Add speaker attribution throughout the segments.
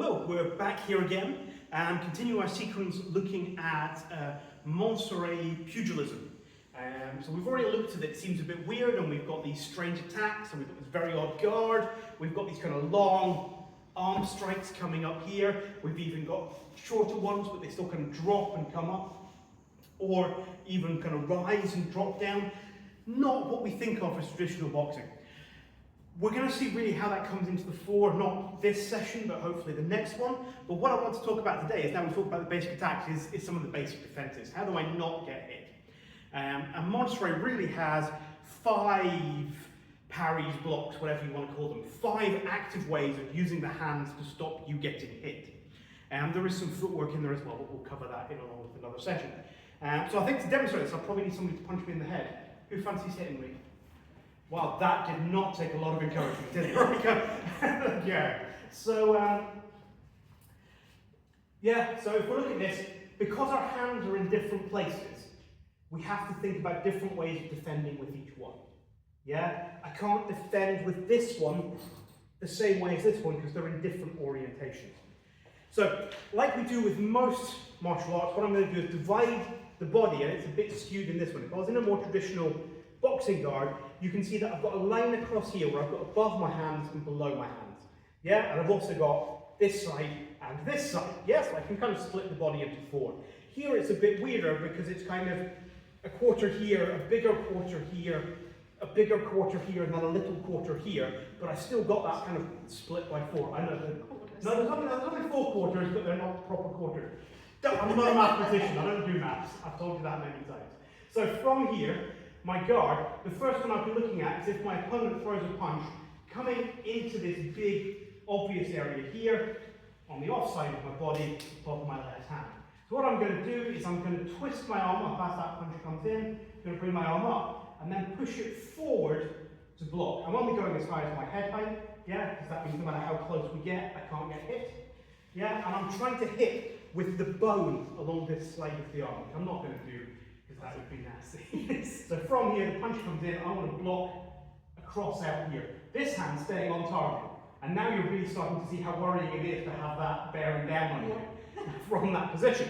Speaker 1: Hello, we're back here again and continue our sequence looking at Monstery Pugilism. So we've already looked at it, it seems a bit weird, and we've got these strange attacks, and we've got this very odd guard, we've got these kind of long arm strikes coming up here, we've even got shorter ones but they still kind of drop and come up, or even kind of rise and drop down. Not what we think of as traditional boxing. We're going to see really how that comes into the fore, not this session, but hopefully the next one. But what I want to talk about today is, now we've talked about the basic attacks, is some of the basic defences. How do I not get hit? And Monstery really has 5 parries, blocks, whatever you want to call them. 5 active ways of using the hands to stop you getting hit. There is some footwork in there as well, but we'll cover that in along with another session. So I think to demonstrate this, I'll probably need somebody to punch me in the head. Who fancies hitting me? Wow, that did not take a lot of encouragement, did it? Yeah. So, so if we look at this, because our hands are in different places, we have to think about different ways of defending with each one. Yeah? I can't defend with this one the same way as this one because they're in different orientations. So, like we do with most martial arts, what I'm going to do is divide the body, and it's a bit skewed in this one. If I was in a more traditional boxing guard, you can see that I've got a line across here where I've got above my hands and below my hands. Yeah, and I've also got this side and this side. Yes, I can kind of split the body into 4. Here it's a bit weirder because it's kind of a quarter here, a bigger quarter here, a bigger quarter here, and then a little quarter here, but I still got that kind of split by 4. I know there's only 4 quarters, but they're not proper quarters. I'm not a mathematician, I don't do maths. I've told you that many times. So from here, my guard, the first one I'll be looking at is if my opponent throws a punch coming into this big, obvious area here, on the offside of my body, above my left hand. So what I'm going to do is I'm going to twist my arm up as that punch comes in, I'm going to bring my arm up, and then push it forward to block. I'm only going as high as my head height, yeah, because that means no matter how close we get, I can't get hit. Yeah, and I'm trying to hit with the bone along this side of the arm, which I'm not going to do, because that would be nasty. So from here, the punch comes in, I want to block across out here. This hand staying on target. And now you're really starting to see how worrying it is to have that bearing down on you from that position.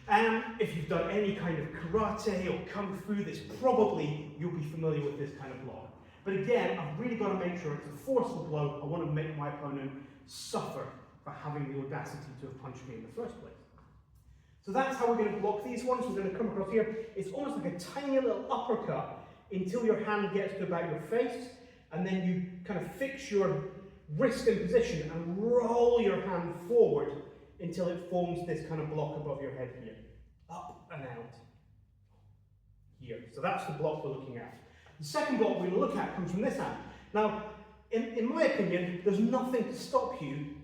Speaker 1: And if you've done any kind of karate or kung fu, you'll be familiar with this kind of block. But again, I've really got to make sure it's a forceful blow. I want to make my opponent suffer for having the audacity to have punched me in the first place. So that's how we're going to block these ones. We're going to come across here. It's almost like a tiny little uppercut until your hand gets to about your face, and then you kind of fix your wrist in position and roll your hand forward until it forms this kind of block above your head here. Up and out here. So that's the block we're looking at. The second block we're going to look at comes from this hand. Now, in my opinion, there's nothing to stop you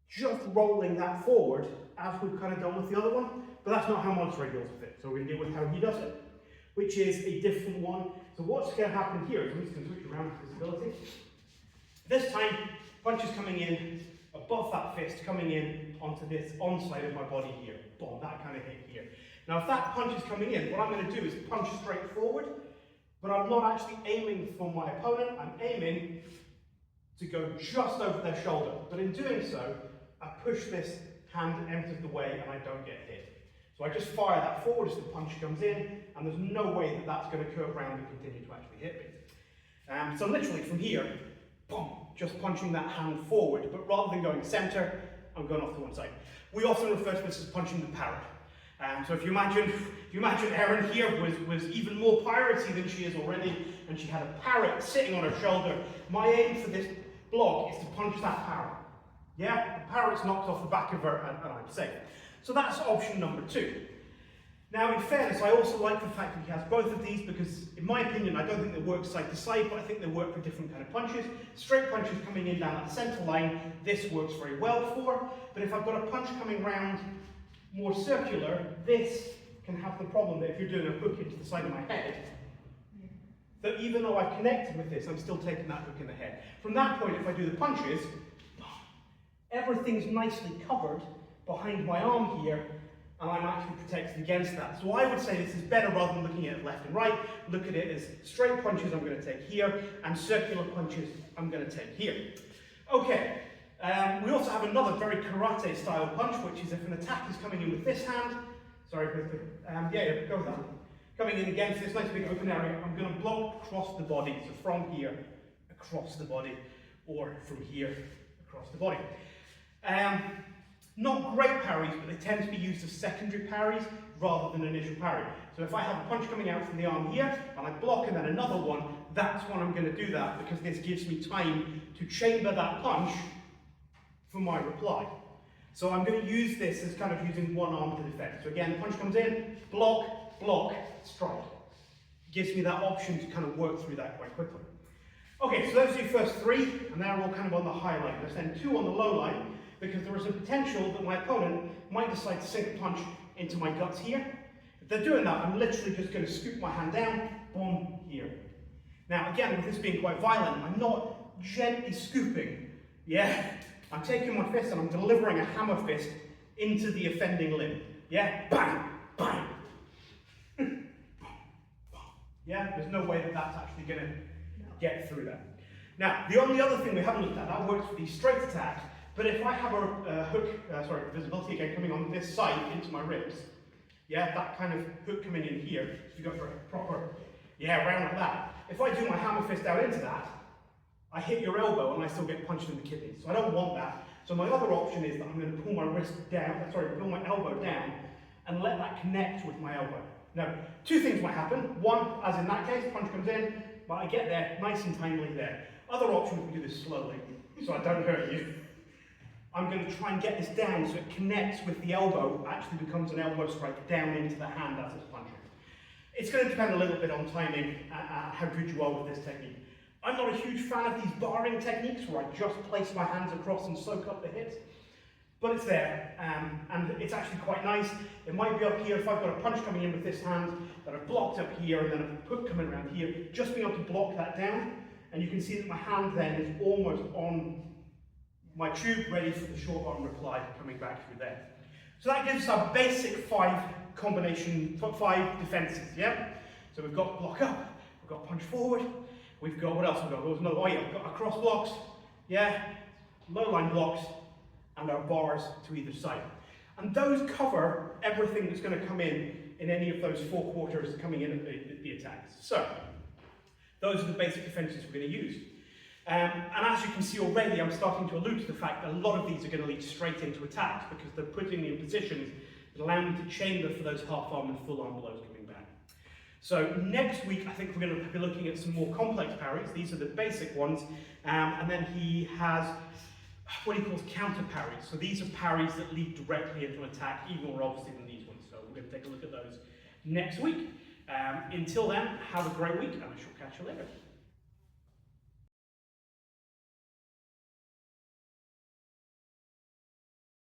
Speaker 1: just rolling that forward, as we've kind of done with the other one, but that's not how Monstery deals with it. So we're going to deal with how he does it, which is a different one. So what's going to happen here is I'm just going to switch around to visibility. This time, punch is coming in above that fist, coming in onto this onside of my body here. Boom, that kind of hit here. Now if that punch is coming in, what I'm going to do is punch straight forward, but I'm not actually aiming for my opponent, I'm aiming to go just over their shoulder. But in doing so, I push this hand out of the way and I don't get hit. So I just fire that forward as the punch comes in, and there's no way that that's going to curve around and continue to actually hit me. So literally from here, boom, just punching that hand forward, but rather than going center, I'm going off to one side. We often refer to this as punching the parrot. So if you imagine Erin here was even more piratey than she is already, and she had a parrot sitting on her shoulder, my aim for this block is to punch that parrot. Yeah, the parrot's knocked off the back of her and I'm safe. So that's option number 2. Now, in fairness, I also like the fact that he has both of these because, in my opinion, I don't think they work side to side, but I think they work for different kind of punches. Straight punches coming in down that centre line, this works very well for. But if I've got a punch coming round more circular, this can have the problem that if you're doing a hook into the side of my head, that even though I've connected with this, I'm still taking that hook in the head. From that point, if I do the punches, everything's nicely covered behind my arm here, and I'm actually protected against that. So I would say this is better rather than looking at it left and right. Look at it as straight punches I'm going to take here, and circular punches I'm going to take here. Okay, We also have another very karate style punch, which is if an attack is coming in with this hand, sorry, go with that. Coming in against this nice big open area, I'm going to block across the body, so from here across the body, or from here across the body. Not great parries, but they tend to be used as secondary parries rather than initial parry. So if I have a punch coming out from the arm here, and I block and then another one, that's when I'm going to do that, because this gives me time to chamber that punch for my reply. So I'm going to use this as kind of using one arm to defend. So again, punch comes in, block, block, strike. Gives me that option to kind of work through that quite quickly. Okay, so those are your first three, and they're all kind of on the high line. There's then two on the low line, because there is a potential that my opponent might decide to sink a punch into my guts here. If they're doing that, I'm literally just going to scoop my hand down, boom, here. Now again, with this being quite violent, I'm not gently scooping, yeah? I'm taking my fist and I'm delivering a hammer fist into the offending limb, yeah? Bang, bang. Yeah, there's no way that that's actually going to get through that. Now, the only other thing we haven't looked at, that works for these straight attacks, but if I have a visibility again coming on this side into my ribs, yeah, that kind of hook coming in here, so you go for a proper, yeah, round like that. If I do my hammer fist down into that, I hit your elbow and I still get punched in the kidneys. So I don't want that. So my other option is that I'm going to pull my wrist down, pull my elbow down and let that connect with my elbow. Now, two things might happen. One, as in that case, punch comes in, but I get there nice and timely there. Other option, we can do this slowly, so I don't hurt you. I'm going to try and get this down so it connects with the elbow, actually becomes an elbow strike down into the hand as it's punching. It's going to depend a little bit on timing and how good you are with this technique. I'm not a huge fan of these barring techniques where I just place my hands across and soak up the hits, but it's there, and it's actually quite nice. It might be up here if I've got a punch coming in with this hand that I've blocked up here and then a hook coming around here, just being able to block that down, and you can see that my hand then is almost on my tube, ready for the short arm reply coming back through there. So that gives us our basic five defenses, yeah? So we've got block up, we've got punch forward, we've got, what else we've got? We've got our cross blocks, yeah? Low line blocks, and our bars to either side. And those cover everything that's going to come in any of those four quarters coming in at the attacks. So, those are the basic defenses we're going to use. And as you can see already, I'm starting to allude to the fact that a lot of these are going to lead straight into attacks because they're putting me in positions that allow me to chamber for those half-arm and full-arm blows coming back. So next week, I think we're going to be looking at some more complex parries. These are the basic ones. And then he has what he calls counter parries. So these are parries that lead directly into an attack, even more obviously than these ones. So we're going to take a look at those next week. Until then, have a great week, and I shall catch you later.